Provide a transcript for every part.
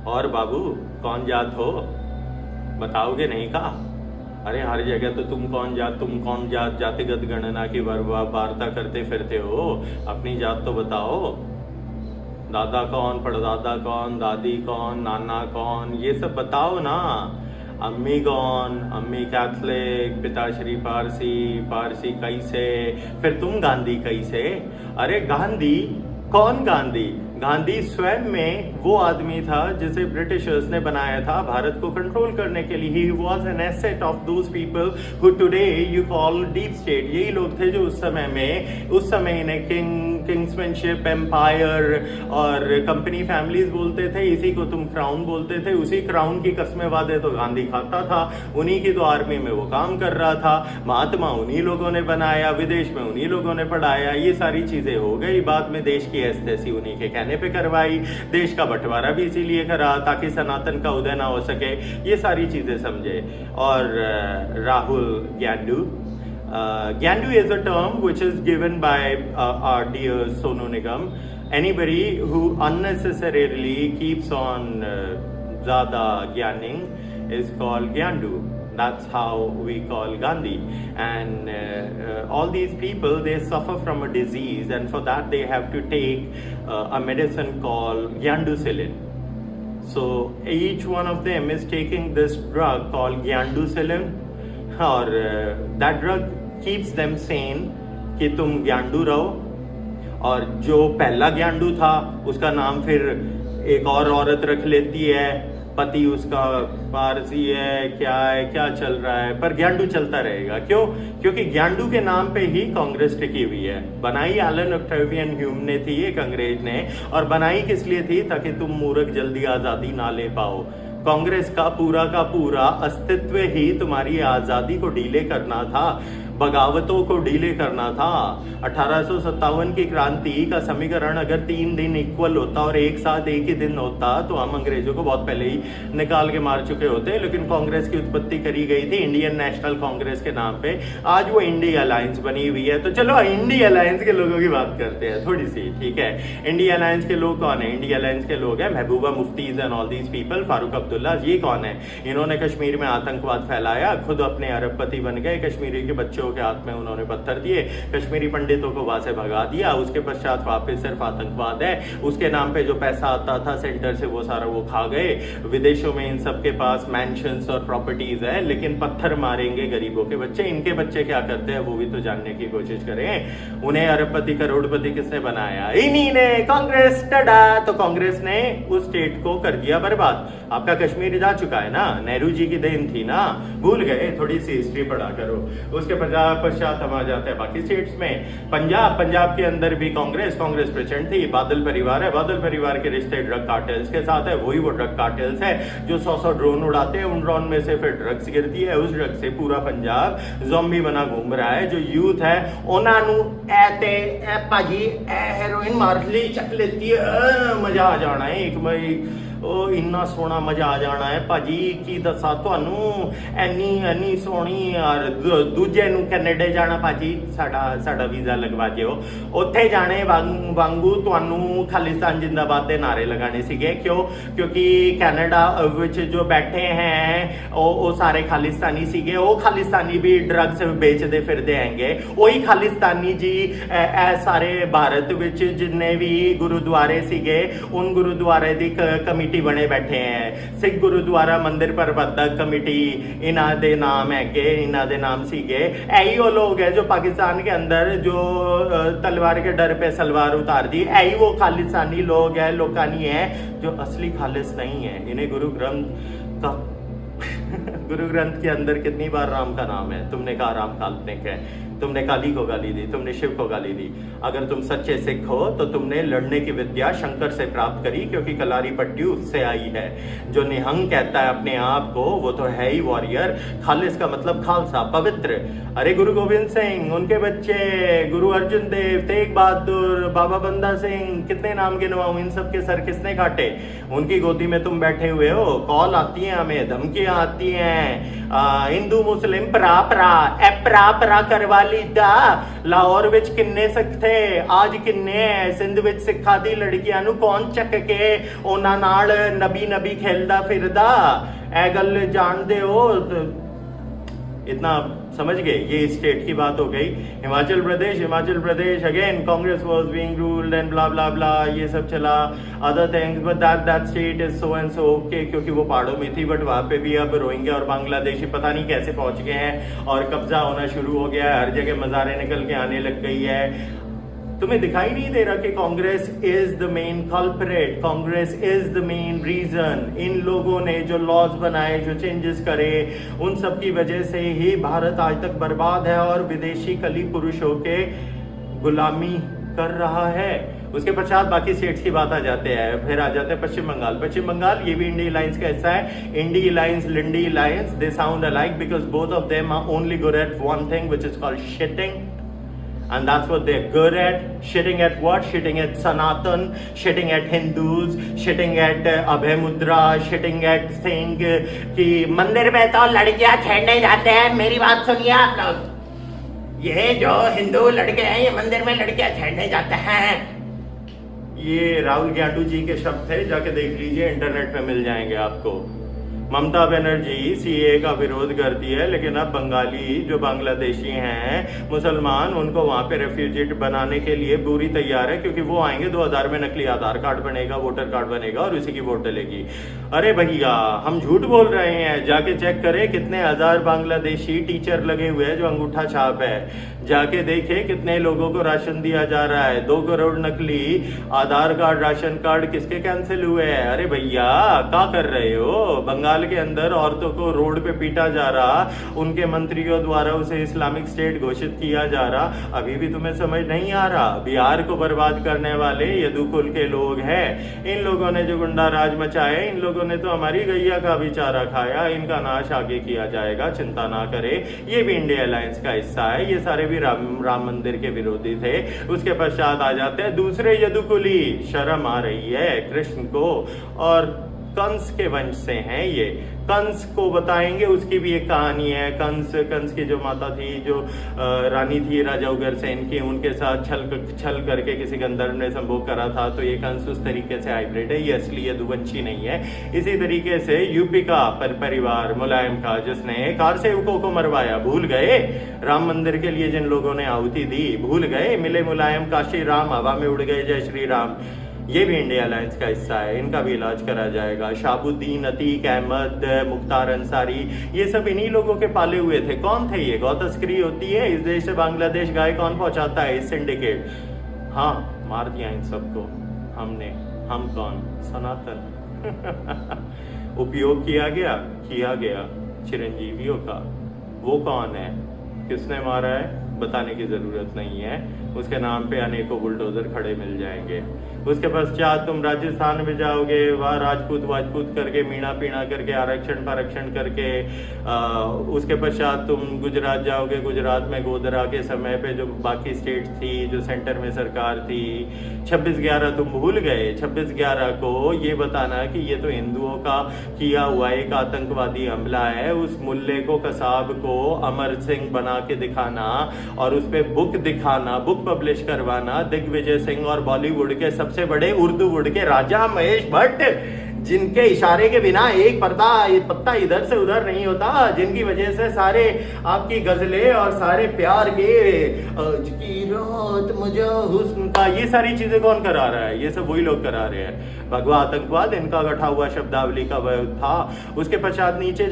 और बाबू, कौन जात हो, बताओगे नहीं का? अरे हर जगह तो तुम कौन जात जातिगत गणना की वार्ता करते फिरते हो। अपनी जात तो बताओ। दादा कौन, परदादा कौन, दादी कौन, नाना कौन, ये सब बताओ ना। अम्मी कौन, अम्मी कैथलिक, पिताश्री पारसी, पारसी कैसे, फिर तुम गांधी कैसे? अरे गांधी कौन? गांधी गांधी स्वयं में वो आदमी था जिसे ब्रिटिशर्स ने बनाया था भारत को कंट्रोल करने के लिए। He was an asset of those people who today you call deep state. यही लोग थे जो उस समय इन्हें किंग्समैनशिप, एम्पायर और कंपनी फैमिलीज बोलते थे। इसी को तुम क्राउन बोलते थे। उसी क्राउन की कस्में वादे तो गांधी खाता था। उन्हीं की तो आर्मी में वो काम कर रहा था। महात्मा उन्हीं लोगों ने बनाया, विदेश में उन्हीं लोगों ने पढ़ाया। ये सारी चीजें हो गई। बाद में देश की एस्तेसी उन्हीं के कहने पे करवाई। देश का बंटवारा भी इसीलिए करा ताकि सनातन का उदय ना हो सके। ये सारी चीजें समझे। और Rahul ज्ञांडू, Gyandu is a term which is given by our dear Sonu Nigam. Anybody who unnecessarily keeps on Zada Gyaning is called Gyandu. That's how we call Gandhi. And all these people, they suffer from a disease, and for that they have to take a medicine called Gyanducillin. So each one of them is taking this drug called Gyanducillin, or that drug keeps them sane कि तुम ज्ञांडू रहो। और जो पहला ज्ञांडू था उसका नाम फिर एक और औरत रख लेती है, पति उसका पारसी है, क्या चल रहा है, पर ज्ञांडू चलता रहेगा। क्यों? क्योंकि ज्ञांडू के नाम पे ही कांग्रेस टिकी हुई है। बनाई एलन ऑक्टेवियन ह्यूम ने थी, एक अंग्रेज ने, और बनाई किस लिए थी? ताकि तुम मूर्ख जल्दी आजादी ना ले पाओ। कांग्रेस का पूरा अस्तित्व ही तुम्हारी आजादी को डीले करना था, बगावतों को डीले करना था। 1857 की क्रांति का समीकरण अगर 3 दिन इक्वल होता और एक साथ एक ही दिन होता तो हम अंग्रेजों को बहुत पहले ही निकाल के मार चुके होते। लेकिन कांग्रेस की उत्पत्ति करी गई थी इंडियन नेशनल कांग्रेस के नाम पे। आज वो इंडिया अलायंस बनी हुई है। तो चलो इंडिया अलायंस के लोगों की बात करते हैं थोड़ी सी, ठीक है। इंडिया अलायंस के लोग कौन है? इंडिया अलायंस के लोग हैं Mehbooba Muftis and all these people. Farooq Abdullah, ये कौन है? इन्होंने कश्मीर में आतंकवाद फैलाया, खुद अपने अरबपति बन गए, कश्मीरी के बच्चों के हाथ में उन्होंने पत्थर दिए, कश्मीरी पंडितों को वहां से भगा दिया। उसके पश्चात वापस सिर्फ आतंकवाद है। उसके नाम पे जो पैसा आता था सेंटर से वो सारा वो खा गए। विदेशों में इन सबके पास मैंशंस और प्रॉपर्टीज है, लेकिन पत्थर मारेंगे गरीबों के बच्चे। इनके बच्चे क्या करते हैं वो भी तो जानने की कोशिश करें। उन्हें अरबपति करोड़पति किसने बनाया? इन्हीं ने, कांग्रेस। टडा! तो कांग्रेस ने उस स्टेट को कर दिया बर्बाद। आपका कश्मीर जा चुका है ना, नेहरू जी की देन थी ना, भूल गए? थोड़ी सी हिस्ट्री पढ़ा करो। उसके पश्चात हम आ जाते हैं बाकी स्टेट्स में। पंजाब के अंदर भी कांग्रेस प्रेसिडेंट थी। बादल परिवार है, बादल परिवार के रिश्ते ड्रग कार्टेल्स के साथ है। वही वो ड्रग कार्टेल्स है जो 100 ड्रोन उड़ाते हैं। उन ड्रोन में से फिर ड्रग्स गिरती है। उस ड्रग से पूरा पंजाब ज़ॉम्बी बना घूम रहा है। जो यूथ है उन्होंने भाजी हेरोइन मार ली, चक लेती है, मजा आ जाना है एक भाई। ਉਹ ਇੰਨਾ ਸੋਹਣਾ ਮਜ਼ਾ ਆ ਜਾਣਾ ਹੈ ਭਾਜੀ, ਕੀ ਦੱਸਾਂ ਤੁਹਾਨੂੰ। ਐਨੀ ਸੋਹਣੀ। ਔਰ ਦੂਜੇ ਨੂੰ ਕੈਨੇਡਾ ਜਾਣਾ ਭਾਜੀ, ਸਾਡਾ ਵੀਜ਼ਾ ਲਗਵਾ ਦਿਓ। ਉੱਥੇ ਜਾਣੇ ਵਾਂਗੂ ਤੁਹਾਨੂੰ ਖਾਲਿਸਤਾਨ ਜਿੰਦਾਬਾਦ ਦੇ ਨਾਰੇ ਲਗਾਣੇ ਸੀਗੇ। ਕਿਉਂਕਿ ਕੈਨੇਡਾ ਵਿੱਚ ਜੋ ਬੈਠੇ हैं ਉਹ ਸਾਰੇ ਖਾਲਿਸਤਾਨੀ ਸੀਗੇ। ਉਹ ਖਾਲਿਸਤਾਨੀ ਵੀ ਡਰੱਗਸ ਵੇਚਦੇ ਫਿਰਦੇ ਹੈਗੇ। ਉਹੀ ਖਾਲਿਸਤਾਨੀ ਜੀ ਇਹ ਸਾਰੇ ਭਾਰਤ ਵਿੱਚ ਜਿੰਨੇ ਵੀ ਗੁਰਦੁਆਰੇ ਸੀਗੇ उन गुरुद्वारे ਦੀ कमेटी बने बैठे हैं। सिख गुरुद्वारा मंदिर प्रबंधक कमेटी इन्हां दे नाम है, इन्हां दे नाम सीगे। यही वो लोग है जो पाकिस्तान के अंदर जो तलवार के डर पे सलवार उतार दी। यही वो खालिस्तानी लोग है, लोकानी है जो असली खालिस नहीं है। इन्हें गुरु ग्रंथ के अंदर कितनी बार राम का नाम है? तुमने कहा राम काल्पनिक है, तुमने काली को गाली दी, तुमने शिव को गाली दी। अगर तुम सच्चे सिख हो तो तुमने लड़ने की विद्या शंकर से प्राप्त करी, क्योंकि कलारी पट्टी उससे आई है। जो निहंग कहता है अपने आप को वो तो है ही वॉरियर। खालिस का मतलब खालसा, पवित्र। अरे गुरु गोविंद सिंह, उनके बच्चे गुरु अर्जुन देव, तेग बहादुर, बाबा बंदा सिंह, कितने नाम गिनवाऊं? इन सब के सर किसने काटे? उनकी गोदी में तुम बैठे हुए हो। कॉल आती है हमें, धमकियां आती हैं। हिंदू मुस्लिम परा करवा वाली दा लाहौर विच किन्ने सिख थे, आज किन्ने है। सिंध विच सिखा दी लड़कियां नू कौन चक के उन्हां नाल नबी नबी खेलदा फिरदा, ए गल जानदे हो। इतना समझ गए, ये स्टेट की बात हो गई। Himachal Pradesh again Congress was being ruled and blah blah blah, ये सब चला other things, but that state is so and so okay, क्योंकि वो पहाड़ों में थी। बट वहां पे भी अब रोहिंग्या और बांग्लादेशी पता नहीं कैसे पहुंच गए हैं और कब्जा होना शुरू हो गया है, हर जगह मजारें निकल के आने लग गई है। तुम्हें दिखाई नहीं दे रहा कि Congress is the main culprit, Congress is the main reason. इन लोगों ने जो लॉज बनाए, जो चेंजेस करे, उन सब की वजह से ही भारत आज तक बर्बाद है और विदेशी कली पुरुषों के गुलामी कर रहा है। उसके पश्चात बाकी स्टेट्स की बात आ जाते हैं, फिर आ जाते हैं पश्चिम बंगाल, ये भी इंडी अलायंस का हिस्सा है। इंडी अलायंस, लिंडी alliance, they sound alike because both of them are only good at one thing which is called shitting. And that's what they're good at. Shitting at what? Shitting at Sanatan, shitting at Hindus, shitting at Abhay Mudra, shitting at saying कि मंदिर में तो लड़कियां छेड़ने जाते हैं। मेरी बात सुनिए आप लोग, ये जो हिंदू लड़के हैं ये मंदिर में लड़कियां छेड़ने जाते हैं। ये राहुल गांधी जी के शब्द थे, जाके देख लीजिए, इंटरनेट पे मिल जाएंगे आपको। ममता बनर्जी सीए का विरोध करती है, लेकिन अब बंगाली जो बांग्लादेशी हैं मुसलमान, उनको वहां पे रेफ्यूजी बनाने के लिए पूरी तैयार है, क्योंकि वो आएंगे 2000 में नकली आधार कार्ड बनेगा, वोटर कार्ड बनेगा और उसी की वोट डलेगी। अरे भैया हम झूठ बोल रहे हैं, जाके चेक करें कितने हजार बांग्लादेशी टीचर लगे हुए हैं जो अंगूठा छाप है, जाके देखे कितने लोगों को राशन दिया जा रहा है। 2 करोड़ नकली आधार कार्ड, राशन कार्ड किसके कैंसिल हुए हैं? अरे भैया क्या कर रहे हो? बंगाल के अंदर औरतों को रोड पे पीटा जा रहा, उनके मंत्रियों द्वारा उसे इस्लामिक स्टेट घोषित किया जा रहा, अभी भी तुम्हें समझ नहीं आ रहा? बिहार को बर्बाद करने वाले यदुकुल के लोग हैं, इन लोगों ने जो गुंडा राज मचाया, इन लोगों ने तो हमारी गैया का भी चारा खाया, इनका नाश आगे किया जाएगा, चिंता ना करे। ये भी इंडिया अलायंस का हिस्सा है, ये सारे भी राम मंदिर के विरोधी थे। उसके पश्चात आ जाते हैं दूसरे यदुकुली, शर्म आ रही है कृष्ण को, और कंस के वंश से हैं ये। कंस को बताएंगे, उसकी भी एक कहानी है। कंस की जो माता थी, जो रानी थी राजा उग्रसेन की, उनके साथ छल करके किसी गंधर्व ने संभोग करा था, तो ये कंस उस तरीके से हाइब्रिड है, ये असली यदुवंशी नहीं है। इसी तरीके से यूपी का परिवार मुलायम का, जिसने कार सेवकों को मरवाया, भूल गए? राम मंदिर के लिए जिन लोगों ने आहुति दी, भूल गए? मिले मुलायम, काशी राम, हवा में उड़ गए, जय श्री राम। ये भी इंडिया अलायंस का हिस्सा है, इनका भी इलाज करा जाएगा। शाहबुद्दीन, अतीक अहमद, मुख्तार अंसारी, ये सब इन्हीं लोगों के पाले हुए थे। कौन थे ये? गौ तस्करी होती है इस देश से बांग्लादेश, गाय कौन पहुंचाता है? इस सिंडिकेट। हाँ, मार दिया इन सबको हमने। हम कौन? सनातन। उपयोग किया गया चिरंजीवियों का। वो कौन है? किसने मारा है? बताने की जरूरत नहीं है, उसके नाम पे अनेकों बुलडोजर खड़े मिल जाएंगे। उसके पश्चात तुम राजस्थान में जाओगे, वहाँ राजपूत करके, मीणा पीणा करके, आरक्षण करके, उसके पश्चात तुम गुजरात जाओगे। गुजरात में गोधरा के समय पे जो बाकी स्टेट थी, जो सेंटर में सरकार थी, 26/11 तुम भूल गए। 26/11 को ये बताना कि ये तो हिंदुओं का किया हुआ एक आतंकवादी हमला है, उस मुल्ले को, कसाब को अमर सिंह बना के दिखाना और उस पर बुक दिखाना, बुक पब्लिश करवाना। दिग्विजय सिंह और बॉलीवुड के सबसे बड़े उर्दू वुड के राजा महेश भट्ट, जिनके इशारे के बिना एक पत्ता इधर से उधर नहीं होता, जिनकी वजह से सारे आपकी गजलें और सारे प्यार के रात मुझे हुस्न का, ये सारी चीजें कौन करा रहा है? ये सब वही लोग करा रहे हैं। भगवा आतंकवाद इनका गठा हुआ शब्दावली का वह था। उसके पश्चात नीचे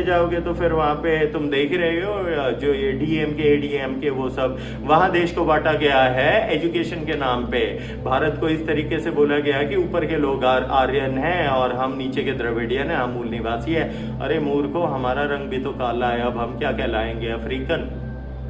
जाओगे तो फिर वहां पे तुम देख रहे हो जो ये डीएमके वो सब, वहां देश को बांटा गया है एजुकेशन के नाम पे। भारत को इस तरीके से बोला गया कि ऊपर के लोग आर्यन हैं और हम नीचे के द्रविडियन है, हम मूल निवासी है। अरे मूर्खो, हमारा रंग भी तो काला है, अब हम क्या कहलाएंगे? अफ्रीकन।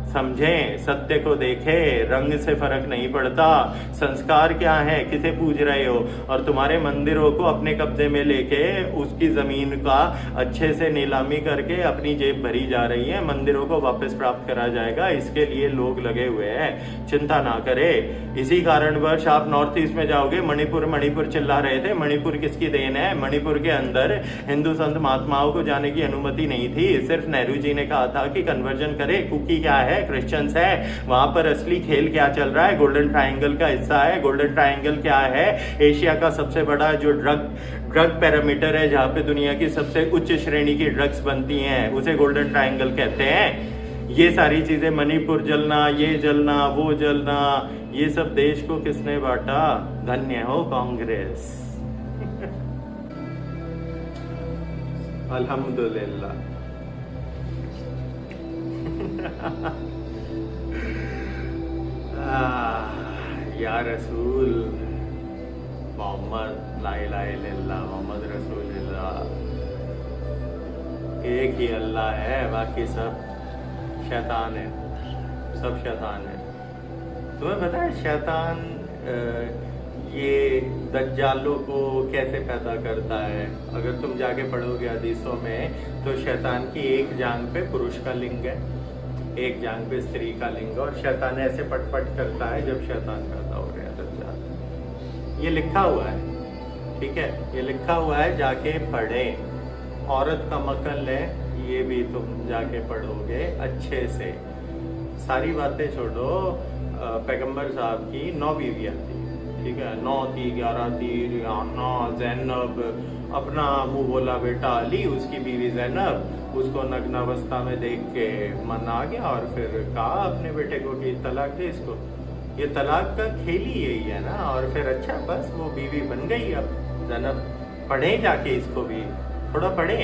समझें, सत्य को देखें, रंग से फर्क नहीं पड़ता। संस्कार क्या है? किसे पूज रहे हो? और तुम्हारे मंदिरों को अपने कब्जे में लेके उसकी जमीन का अच्छे से नीलामी करके अपनी जेब भरी जा रही है। मंदिरों को वापस प्राप्त करा जाएगा, इसके लिए लोग लगे हुए हैं, चिंता ना करे। इसी कारणवश आप नॉर्थ ईस्ट में जाओगे, मणिपुर चिल्ला रहे थे। मणिपुर किसकी देन है? मणिपुर के अंदर हिंदू संत महात्माओं को जाने की अनुमति नहीं थी। सिर्फ नेहरू जी ने कहा था कि कन्वर्जन करे। कुकी क्या है? है, क्रिश्चियंस है, वहां पर असली खेल क्या चल रहा है, गोल्डन ट्रायंगल का हिस्सा है। गोल्डन ट्रायंगल क्या है? एशिया का सबसे बड़ा जो ड्रग पैरामीटर है, जहाँ पे दुनिया की सबसे उच्च श्रेणी की ड्रग्स बनती हैं, उसे गोल्डन ट्रायंगल कहते हैं। ये सारी चीजें, मणिपुर जलना, ये जलना, वो जलना, ये सब देश को किसने बांटा? धन्य हो कांग्रेस। अल्हम्दुलिल्लाह। या रसूल मोहम्मद, ला इलाहा इल्लल्लाह मोहम्मद रसूलुल्लाह, एक ही अल्लाह है, बाकी सब शैतान है, सब शैतान है। तुम्हें पता है शैतान ये दज्जालों को कैसे पैदा करता है? अगर तुम जाके पढ़ोगे हदीसों में, तो शैतान की एक जांग पे पुरुष का लिंग है, एक जांग पे स्त्री का लिंग, और शैतान ऐसे पटपट करता है जब शैतान पैदा हो गया दज्जाल। ये लिखा हुआ है, ठीक है, ये लिखा हुआ है, जाके पढ़े। औरत का मकल है, ये भी तुम जाके पढ़ोगे अच्छे से। सारी बातें छोड़ो, पैगंबर साहब की 9 बीवियाँ थी, ठीक है, 9 थी, 11 थी, रियाना, जैनब, अपना मुंह बोला बेटा अली, उसकी बीवी जैनब, उसको नग्नावस्था में देख के मन आ गया और फिर कहा अपने बेटे को कि तलाक दे इसको। ये तलाक का खेल ही यही है ना। और फिर अच्छा, बस वो बीवी बन गई। अब जैनब पढ़े जाके, इसको भी थोड़ा पढ़े।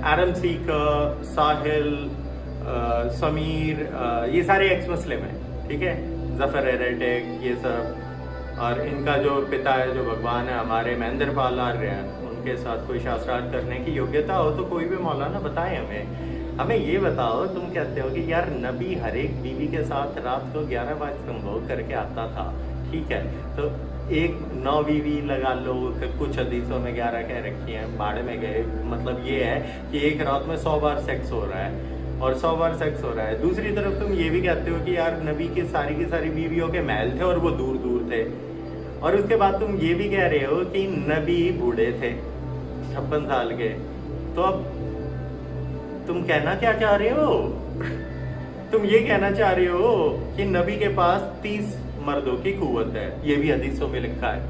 आरम सीकर, साहिल, समीर, ये सारे एक्स मुस्लिम हैं, ठीक है, जफर एरेटिक, ये सब। और इनका जो पिता है, जो भगवान है हमारे, महेंद्र पाल आर्य हैं, उनके साथ कोई शास्त्रार्थ करने की योग्यता हो तो कोई भी मौलाना बताए हमें ये बताओ। तुम कहते हो कि यार नबी हर एक बीवी के साथ रात को 11 बजे संभोग करके आता था, ठीक है, तो एक 9 बीवी लगा लो, कुछ हदीसों में 11 कह रखी हैं, बाड़े में गए। मतलब ये है कि एक रात में 100 बार सेक्स हो रहा है, और 100 बार सेक्स हो रहा है। दूसरी तरफ तुम ये भी कहते हो कि यार नबी की सारी बीवियों के महल थे और वो दूर दूर थे। और उसके बाद तुम ये भी कह रहे हो कि नबी बूढ़े थे, 56 साल के। तो अब तुम कहना क्या चाह रहे हो? तुम ये कहना चाह रहे हो कि नबी के पास 30 मर्दों की कुव्वत है, ये भी हदीसों में लिखा है।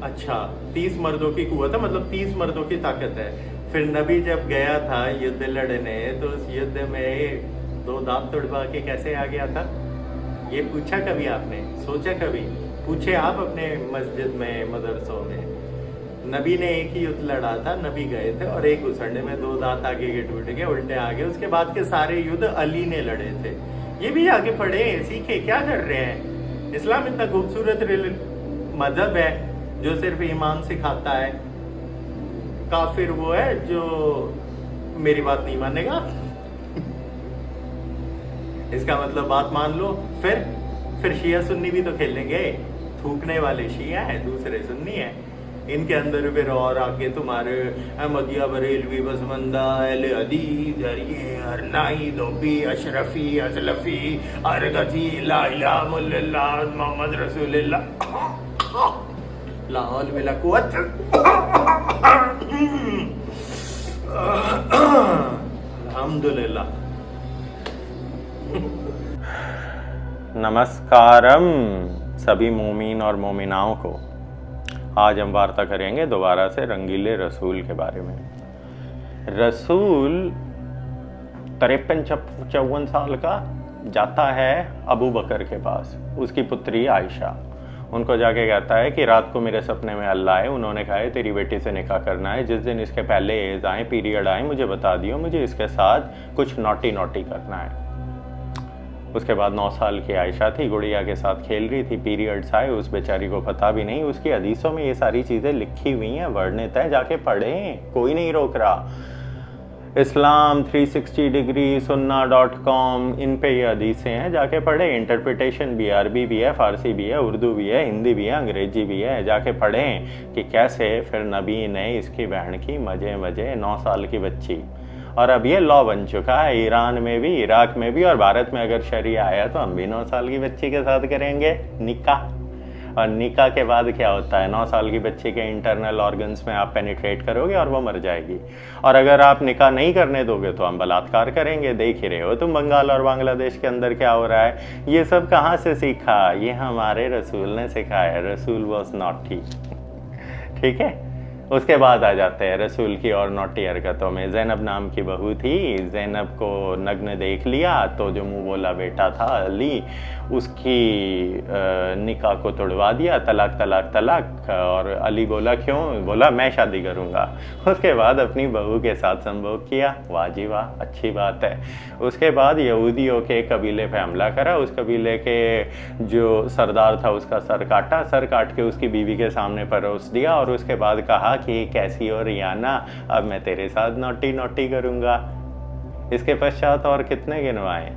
अच्छा, 30 मर्दों की कुव्वत है, मतलब 30 मर्दों की ताकत है। फिर नबी जब गया था युद्ध लड़ने, तो उस युद्ध में 2 दांत तुड़वा के कैसे आ गया था? ये पूछा कभी आपने? सोचा कभी? पूछे आप अपने मस्जिद में, मदरसों में। नबी ने एक ही युद्ध लड़ा था, नबी गए थे और एक घुसड़ने में 2 दांत आगे के टूट गए, उल्टे आ गए। उसके बाद के सारे युद्ध अली ने लड़े थे। ये भी आगे पढ़े, सीखे, क्या कर रहे हैं? इस्लाम इतना खूबसूरत मजहब है जो सिर्फ ईमान सिखाता है। काफिर वो है जो मेरी बात नहीं मानेगा। इसका मतलब बात मान लो, फिर शिया सुन्नी भी तो खेलेंगे। थूकने वाले शिया है, दूसरे सुन्नी है। इनके अंदर फिर और आगे तुम्हारे अहमदिया, बरेलवी, बसमंदा, अहले हदीस, ये अरनाई, धोबी, अशरफी, असलफी, अरगजी, ला इलाहा इल्लल्लाह मोहम्मद रसूलुल्लाह, ला हौल वला कुव्वत। अल्हम्दुलिल्लाह। नमस्कारम सभी मोमिन और मोमिनाओं को। आज हम वार्ता करेंगे दोबारा से रंगीले रसूल के बारे में। रसूल 53-54 साल का जाता है अबू बकर के पास, उसकी पुत्री आयशा। उनको जाके कहता है कि रात को मेरे सपने में अल्लाह आए, उन्होंने कहा है तेरी बेटी से निकाह करना है, जिस दिन इसके पहले एज आए, पीरियड आए, मुझे बता दियो, मुझे इसके साथ कुछ नॉटी करना है। उसके बाद 9 साल की आयशा थी, गुड़िया के साथ खेल रही थी, पीरियड्स आए, उस बेचारी को पता भी नहीं। उसकी हदीसों में ये सारी चीज़ें लिखी हुई हैं, वर्णित है, जाके पढ़ें, कोई नहीं रोक रहा। इस्लाम 360 डिग्री सुन्ना.com, इन पे ये हदीसें हैं, जाके पढ़ें। इंटरप्रिटेशन भी है, अरबी भी है, फारसी भी है, उर्दू भी है, हिंदी भी है, अंग्रेजी भी है, जाके पढ़ें कि कैसे फिर नबी ने इसकी बहन की मजे 9 साल की बच्ची। और अब ये लॉ बन चुका है ईरान में भी, इराक में भी, और भारत में अगर शरिया आया तो हम भी 9 साल की बच्ची के साथ करेंगे निकाह। और निकाह के बाद क्या होता है, 9 साल की बच्ची के इंटरनल ऑर्गन्स में आप पेनिट्रेट करोगे और वो मर जाएगी। और अगर आप निकाह नहीं करने दोगे तो हम बलात्कार करेंगे। देख ही रहे हो तुम बंगाल और बांग्लादेश के अंदर क्या हो रहा है। ये सब कहाँ से सीखा, ये हमारे रसूल ने सिखाया। रसूल वॉज नॉटी, ठीक है। उसके बाद आ जाते हैं रसूल की और नौटी हरकतों में। ज़ैनब नाम की बहू थी, ज़ैनब को नग्न देख लिया तो जो मुँह बोला बेटा था अली, उसकी निकाह को तोड़वा दिया, तलाक तलाक तलाक। और अली बोला क्यों, बोला मैं शादी करूँगा। उसके बाद अपनी बहू के साथ संभोग किया। वाह जी वाह, अच्छी बात है। उसके बाद यहूदियों के कबीले पे हमला करा, उस कबीले के जो सरदार था उसका सर काटा, सर काट के उसकी बीवी के सामने परोस दिया और उसके बाद कहा कि कैसी हो रियाना, अब मैं तेरे साथ नौटी नौटी करूँगा। इसके पश्चात और कितने गिनवाएं,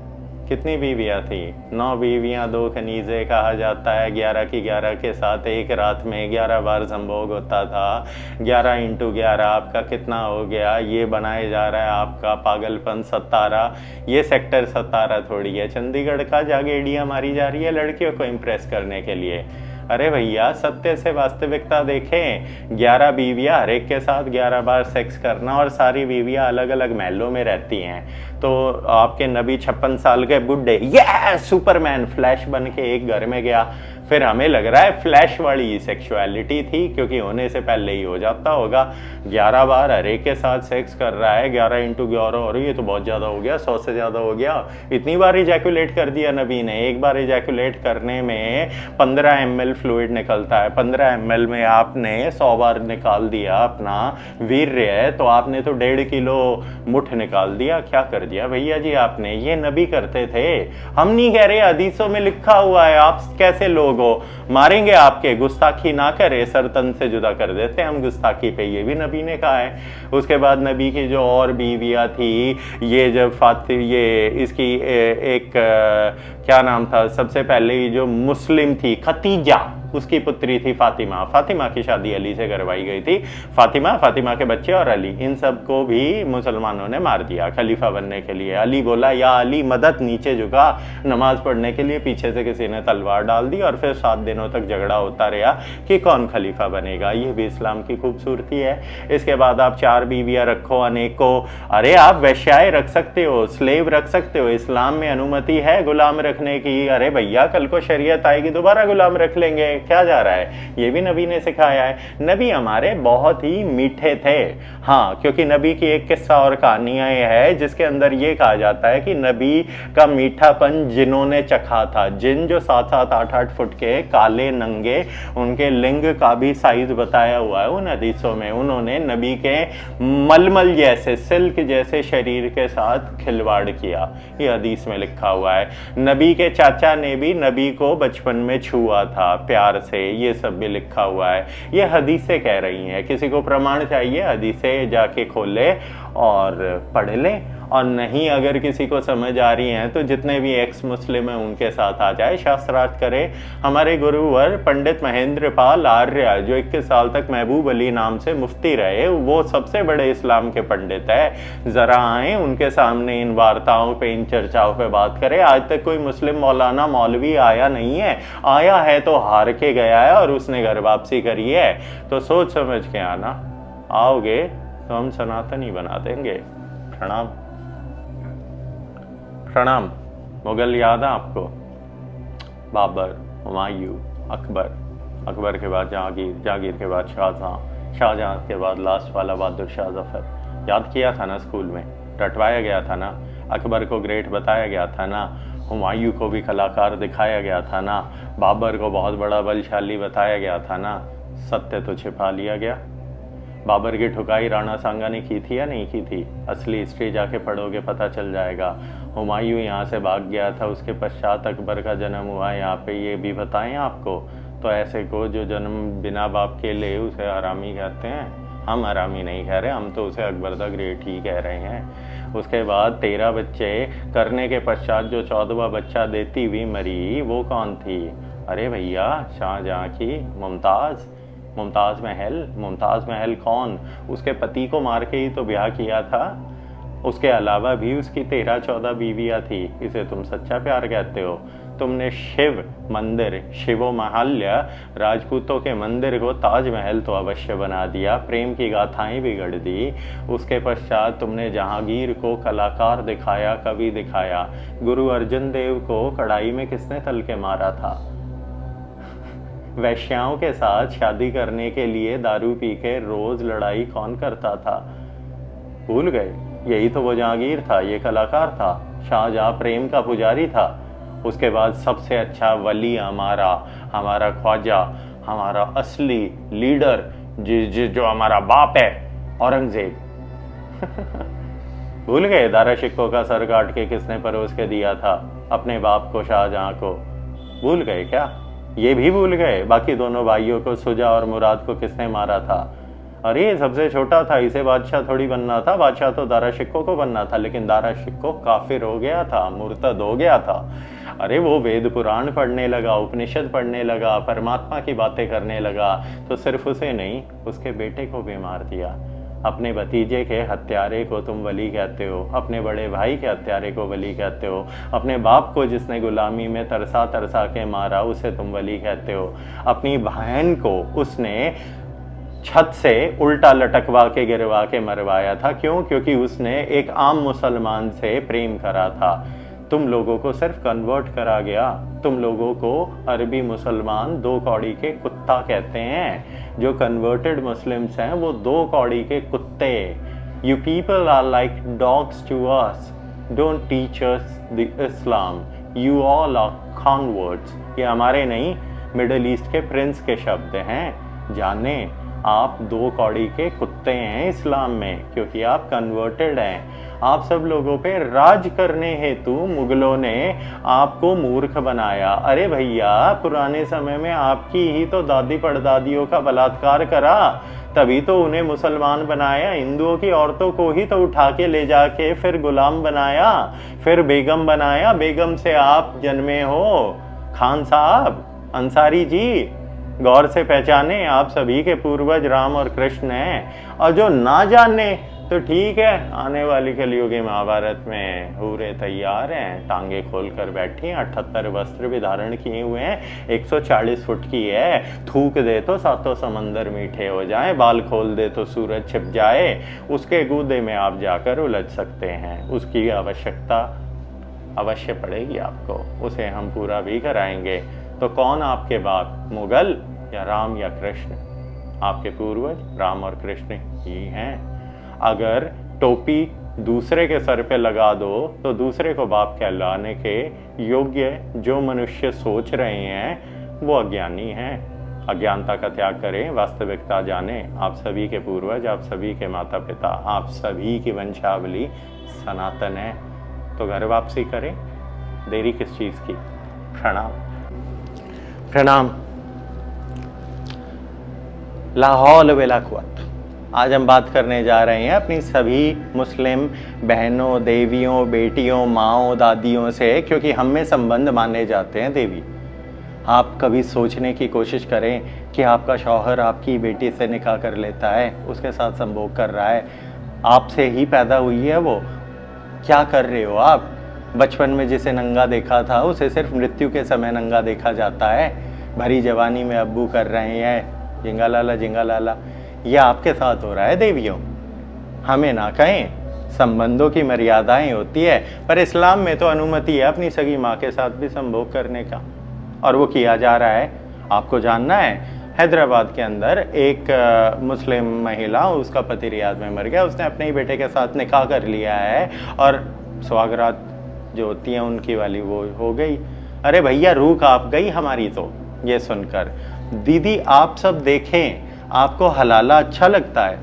कितनी बीवियाँ थी, 9 बीवियाँ 2 कनीज़े कहा जाता है। 11 की 11 के साथ एक रात में 11 बार संभोग होता था। 11 × 11 आपका कितना हो गया, ये बनाया जा रहा है आपका पागलपन 17। ये सेक्टर 17 थोड़ी है चंडीगढ़ का, जागेड़ियाँ मारी जा रही है लड़कियों को इम्प्रेस करने के लिए। अरे भैया सत्य से वास्तविकता देखें। 11 बीवियाँ, हर एक के साथ 11 बार सेक्स करना, और सारी बीवियाँ अलग अलग महलों में रहती हैं। तो आपके नबी 56 साल के बुढ़े, ये सुपरमैन फ्लैश बन के एक घर में गया। फिर हमें लग रहा है फ्लैश वाली सेक्सुअलिटी थी, क्योंकि होने से पहले ही हो जाता होगा। 11 बार हर एक के साथ सेक्स कर रहा है, 11 × 11, और ये तो बहुत ज़्यादा हो गया, 100 से ज़्यादा हो गया। इतनी बार इजैकुलेट कर दिया नबी ने। एक बार इजैकुलेट करने में 15 ml फ्लूइड निकलता है, 15 ml में आपने 100 बार निकाल दिया अपना वीर्य है, तो आपने तो 1.5 किलो मुठ निकाल दिया। क्या कर दिया भैया जी आपने, ये नबी करते थे। हम नहीं कह रहे, हदीसों में लिखा हुआ है। आप कैसे लोग हो, मारेंगे आपके, गुस्ताखी ना करे, सर तन से जुदा कर देते हैं हम गुस्ताखी पे, ये भी नबी ने कहा है। उसके बाद नबी की जो और बीवियाँ थी, ये जब ये इसकी एक क्या नाम था, सबसे पहले जो मुस्लिम थी खतीजा, उसकी पुत्री थी फातिमा। फातिमा की शादी अली से करवाई गई थी। फातिमा के बच्चे और अली, इन सब को भी मुसलमानों ने मार दिया खलीफा बनने के लिए। अली बोला या अली मदद, नीचे झुका नमाज पढ़ने के लिए, पीछे से किसी ने तलवार डाल दी और फिर 7 दिनों तक झगड़ा होता रहा कि कौन खलीफा बनेगा। ये भी इस्लाम की खूबसूरती है। इसके बाद आप 4 बीवियाँ रखो, अनेकों, अरे आप वैश्याएं रख सकते हो, स्लेव रख सकते हो, इस्लाम में अनुमति है गुलाम रखने की। अरे भैया कल को शरीयत आएगी दोबारा गुलाम रख लेंगे, क्या जा रहा है। ये भी नबी ने सिखाया है। नबी हमारे बहुत ही मीठे थे। हाँ, क्योंकि नबी की एक किस्सा और कहानियां है जिसके अंदर ये कहा जाता है कि नबी का मीठापन जिन्होंने चखा था, जिन जो 7-7 8-8 फुट के काले नंगे, उनके लिंग का भी साइज बताया हुआ है उन हदीसों में। उन्होंने नबी के मलमल जैसे, सिल्क जैसे शरीर के साथ खिलवाड़ किया, ये हदीस में लिखा हुआ है। नबी के चाचा ने भी नबी को बचपन में छुआ था प्यार से, ये सब भी लिखा हुआ है। ये हदीसें कह रही हैं। किसी को प्रमाण चाहिए, हदीसें जाके खोले और पढ़ ले, और नहीं अगर किसी को समझ आ रही हैं तो जितने भी एक्स मुस्लिम हैं उनके साथ आ जाए, शास्त्रार्थ करे। हमारे गुरुवर पंडित महेंद्र पाल आर्य, जो 21 साल तक महबूब अली नाम से मुफ्ती रहे, वो सबसे बड़े इस्लाम के पंडित है। जरा आए उनके सामने, इन वार्ताओं पे, इन चर्चाओं पे बात करें। आज तक कोई मुस्लिम मौलाना मौलवी आया नहीं है, आया है तो हार के गया है और उसने घर वापसी करी है। तो सोच समझ के आना, आओगे तो हम सनातनी बना देंगे। प्रणाम। प्रणाम। मुगल याद है आपको? बाबर, हुमायूं, अकबर, अकबर के बाद जहांगीर, जहांगीर के बाद शाहजहां, शाहजहां के बाद लास्ट वाला बहादुर शाह जफर। याद किया था ना स्कूल में, रटवाया गया था ना। अकबर को ग्रेट बताया गया था ना, हुमायूं को भी कलाकार दिखाया गया था ना, बाबर को बहुत बड़ा बलशाली बताया गया था ना। सत्य तो छिपा लिया गया। बाबर की ठुकाई राणा सांगा ने की थी या नहीं की थी? असली हिस्ट्री जाके पढ़ोगे पता चल जाएगा। हुमायूं यहाँ से भाग गया था, उसके पश्चात अकबर का जन्म हुआ यहाँ पे, ये भी बताएं आपको। तो ऐसे को जो जन्म बिना बाप के ले उसे हरामी कहते हैं। हम हरामी नहीं कह रहे, हम तो उसे अकबर द ग्रेट ही कह रहे हैं। उसके बाद 13 बच्चे करने के पश्चात जो 14वां बच्चा देती हुई मरी, वो कौन थी? अरे भैया शाहजहां की मुमताज़। मुमताज़ महल कौन? उसके पति को मार के ही तो ब्याह किया था। उसके अलावा भी उसकी 13-14 बीवियां थी। इसे तुम सच्चा प्यार कहते हो? तुमने शिव मंदिर, शिवो महाल्य, राजपूतों के मंदिर को ताजमहल तो अवश्य बना दिया, प्रेम की गाथाएं बिगड़ दी। उसके पश्चात तुमने जहांगीर को कलाकार दिखाया, कवि दिखाया। गुरु अर्जुन देव को कड़ाई में किसने तल के मारा था? वैश्याओं के साथ शादी करने के लिए दारू पी के रोज लड़ाई कौन करता था? भूल गए? यही तो वो जहांगीर था, ये कलाकार था। शाहजहां प्रेम का पुजारी था। उसके बाद सबसे अच्छा वली हमारा ख्वाजा, हमारा असली लीडर जो हमारा बाप है, औरंगजेब। भूल गए दारा शिक्कों का सर काट के किसने परोस के दिया था अपने बाप को, शाहजहां को? भूल गए क्या? ये भी भूल गए? बाकी दोनों भाइयों को, सुजा और मुराद को, किसने मारा था? अरे सबसे छोटा था, इसे बादशाह थोड़ी बनना था। बादशाह तो दारा शिक्कों को बनना था, लेकिन दारा शिक्कों काफिर हो गया था, मुर्तद हो गया था। अरे वो वेद पुराण पढ़ने लगा, उपनिषद पढ़ने लगा, परमात्मा की बातें करने लगा, तो सिर्फ उसे नहीं, उसके बेटे को भी मार दिया। अपने भतीजे के हत्यारे को तुम वली कहते हो, अपने बड़े भाई के हत्यारे को वली कहते हो, अपने बाप को जिसने गुलामी में तरसा तरसा के मारा उसे तुम वली कहते हो, अपनी बहन को उसने छत से उल्टा लटकवा के गिरवा के मरवाया था। क्यों? क्योंकि उसने एक आम मुसलमान से प्रेम करा था। तुम लोगों को सिर्फ कन्वर्ट करा गया। तुम लोगों को अरबी मुसलमान 2 कौड़ी के कुत्ता कहते हैं। जो कन्वर्टेड मुस्लिम्स हैं वो 2 कौड़ी के कुत्ते। You people are like dogs to us, don't teach us the Islam, you all are converts. ये हमारे नहीं, मिडल ईस्ट के प्रिंस के शब्द हैं। जाने आप 2 कौड़ी के कुत्ते हैं इस्लाम में, क्योंकि आप कन्वर्टेड हैं। आप सब लोगों पे राज करने हेतु मुगलों ने आपको मूर्ख बनाया। अरे भैया, पुराने समय में आपकी ही तो दादी परदादियों का बलात्कार करा, तभी तो उन्हें मुसलमान बनाया। हिंदुओं की औरतों को ही तो उठा के ले जाके फिर गुलाम बनाया, फिर बेगम बनाया। बेगम से आप जन्मे हो। खान साहब, अंसारी जी, गौर से पहचाने, आप सभी के पूर्वज राम और कृष्ण हैं। और जो ना जाने तो ठीक है, आने वाली कलयुगी महाभारत में हूरे तैयार हैं, टांगे खोल कर बैठी हैं, 78 वस्त्र भी धारण किए हुए हैं, 140 फुट की है। थूक दे तो 7 समंदर मीठे हो जाएं, बाल खोल दे तो सूरज छिप जाए। उसके गूदे में आप जाकर उलझ सकते हैं। उसकी आवश्यकता अवश्य पड़ेगी आपको, उसे हम पूरा भी कराएंगे। तो कौन आपके बाप, मुगल या राम या कृष्ण? आपके पूर्वज राम और कृष्ण ही हैं। अगर टोपी दूसरे के सर पे लगा दो तो दूसरे को बाप कहलाने के योग्य जो मनुष्य सोच रहे हैं वो अज्ञानी हैं। अज्ञानता का त्याग करें, वास्तविकता जाने। आप सभी के पूर्वज, आप सभी के माता पिता, आप सभी की वंशावली सनातन है। तो घर वापसी करें, देरी किस चीज़ की? प्रणाम। प्रणाम। लाहौल वला कुव्वत। आज हम बात करने जा रहे हैं अपनी सभी मुस्लिम बहनों, देवियों, बेटियों, माँओं, दादियों से, क्योंकि हम में संबंध माने जाते हैं देवी। आप कभी सोचने की कोशिश करें कि आपका शौहर आपकी बेटी से निकाह कर लेता है, उसके साथ संभोग कर रहा है, आपसे ही पैदा हुई है वो। क्या कर रहे हो आप? बचपन में जिसे नंगा देखा था उसे सिर्फ मृत्यु के समय नंगा देखा जाता है। भरी जवानी में अब्बू कर रहे हैं जिंगा लाला जिंगा लाला। ये आपके साथ हो रहा है देवियों। हमें ना कहें, संबंधों की मर्यादाएं होती है, पर इस्लाम में तो अनुमति है अपनी सगी माँ के साथ भी संभोग करने का, और वो किया जा रहा है। आपको जानना है, हैदराबाद के अंदर एक मुस्लिम महिला, उसका पति रियाद में मर गया, उसने अपने ही बेटे के साथ निकाह कर लिया है और सुहागरात जो होती हैं उनकी वाली वो हो गई। अरे भैया, रूह कांप गई हमारी तो ये सुनकर। दीदी आप सब देखें, आपको हलाला अच्छा लगता है?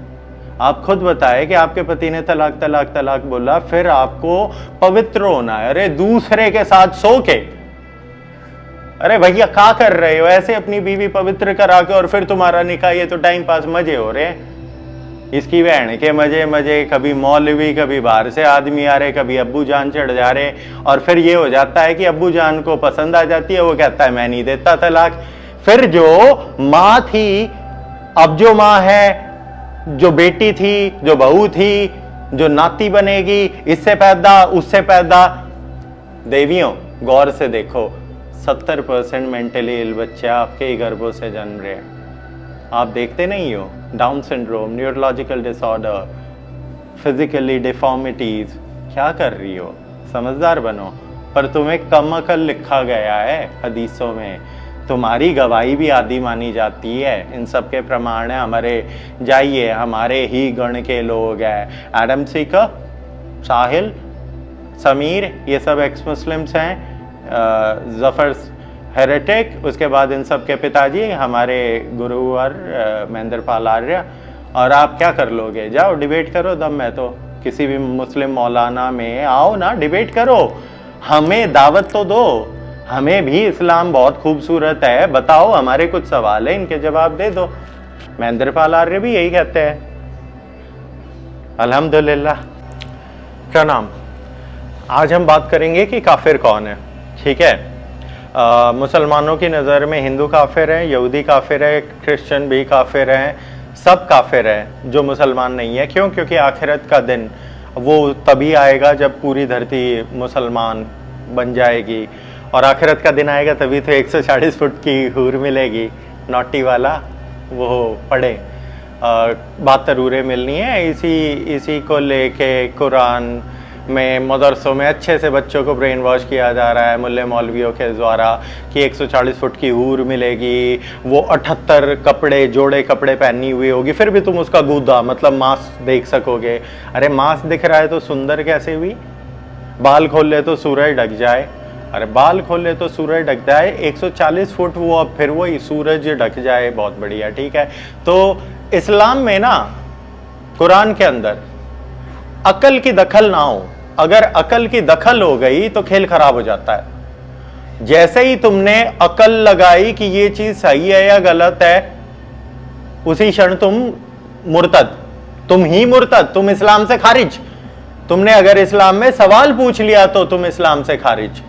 आप खुद बताएं कि आपके पति ने तलाक तलाक तलाक बोला, फिर आपको पवित्र होना है। अरे दूसरे के साथ सो के, अरे भैया क्या कर रहे हो? ऐसे अपनी बीवी पवित्र करा के और फिर तुम्हारा निकाह, ये तो टाइम पास मजे हो रहे हैं। इसकी बहन के मजे मजे, कभी मौलवी, कभी बाहर से आदमी आ रहे, कभी अब्बू जान चढ़ जा रहे, और फिर ये हो जाता है कि अब्बू जान को पसंद आ जाती है, वो कहता है मैं नहीं देता तलाक। फिर जो माँ थी, अब जो माँ है, जो बेटी थी, जो बहू थी, जो नाती बनेगी, इससे पैदा उससे पैदा। देवियों गौर से देखो, 70% मेंटली इल बच्चे आपके ही गर्भों से जन्म रहे हैं। आप देखते नहीं हो, down syndrome, neurological disorder, physically deformities, क्या कर रही हो? समझदार बनो। पर तुम्हें कम अकल लिखा गया है हदीसों में, तुम्हारी गवाही भी आदि मानी जाती है। इन सब के प्रमाण है हमारे, जाइए हमारे ही गण के लोग हैं, एडम सीकर, साहिल, समीर, ये सब एक्स मुस्लिम्स हैं, जफर हेरेटिक, उसके बाद इन सब के पिताजी हमारे गुरुवर महेंद्र पाल आर्य। और आप क्या कर लोगे? जाओ डिबेट करो, दम है तो किसी भी मुस्लिम मौलाना में आओ ना, डिबेट करो, हमें दावत तो दो। हमें भी इस्लाम बहुत खूबसूरत है, बताओ, हमारे कुछ सवाल है, इनके जवाब दे दो। महेंद्र पाल आर्य भी यही कहते हैं। अल्हम्दुलिल्लाह। क्या नाम, आज हम बात करेंगे कि काफिर कौन है। ठीक है, मुसलमानों की नज़र में हिंदू काफिर है, यहूदी काफिर है, क्रिश्चियन भी काफिर हैं, सब काफिर हैं जो मुसलमान नहीं है। क्यों? क्योंकि आखिरत का दिन वो तभी आएगा जब पूरी धरती मुसलमान बन जाएगी, और आखिरत का दिन आएगा तभी तो 140 फुट की हूर मिलेगी। नोटी वाला वो पढ़े, बात तरूरे मिलनी है। इसी को लेके कुरान में मदरसों में अच्छे से बच्चों को ब्रेन वॉश किया जा रहा है मुल्ले मौलवियों के द्वारा कि 140 फुट की हूर मिलेगी, वो 78 कपड़े, जोड़े कपड़े पहनी हुई होगी, फिर भी तुम उसका गूदा मतलब मांस देख सकोगे। अरे मांस दिख रहा है तो सुंदर कैसे हुई? बाल खोल ले तो सूरज ढक जाए। अरे बाल खोल ले तो सूरज ढक जाए, 140 फुट वो, अब फिर वो सूरज ढक जाए, बहुत बढ़िया। ठीक है, तो इस्लाम में ना, कुरान के अंदर अकल की दखल ना हो। अगर अकल की दखल हो गई तो खेल खराब हो जाता है। जैसे ही तुमने अकल लगाई कि ये चीज सही है या गलत है, उसी क्षण तुम मुर्तद, तुम ही मुर्तद, तुम इस्लाम से खारिज। तुमने अगर इस्लाम में सवाल पूछ लिया तो तुम इस्लाम से खारिज।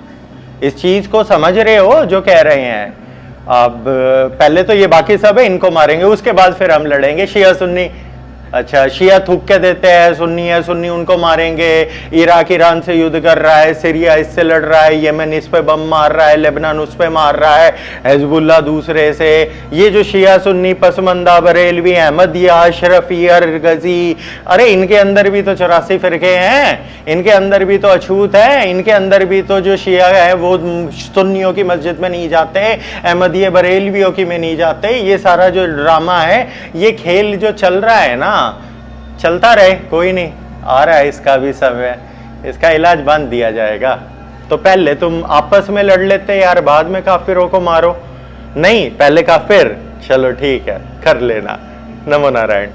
इस चीज को समझ रहे हो जो कह रहे हैं? अब पहले तो ये बाकी सब है, इनको मारेंगे, उसके बाद फिर हम लड़ेंगे शिया सुन्नी। अच्छा, शिया थूक के देते हैं, सुन्नी है, सुन्नी उनको मारेंगे। इराक ईरान से युद्ध कर रहा है, सीरिया इससे लड़ रहा है, यमन इस पे बम मार रहा है, लेबनान उस पे मार रहा है, हिजबुल्ला दूसरे से। ये जो शिया सुन्नी पसमंदा, बरेलवी, अहमदिया, अशरफी, अरगजी, अरे इनके अंदर भी तो 84 फिरके हैं, इनके अंदर भी तो अछूत है, इनके अंदर भी तो जो शिया है वो सुन्नियों की मस्जिद में नहीं जाते, अहमदिया बरेलवियों की में नहीं जाते। ये सारा जो ड्रामा है, ये खेल जो चल रहा है ना, चलता रहे, कोई नहीं, आ रहा है इसका भी समय, इसका इलाज बांध दिया जाएगा। तो पहले तुम आपस में लड़ लेते यार, बाद में काफिरों को मारो। नहीं, पहले काफिर, चलो ठीक है, कर लेना। नमो नारायण।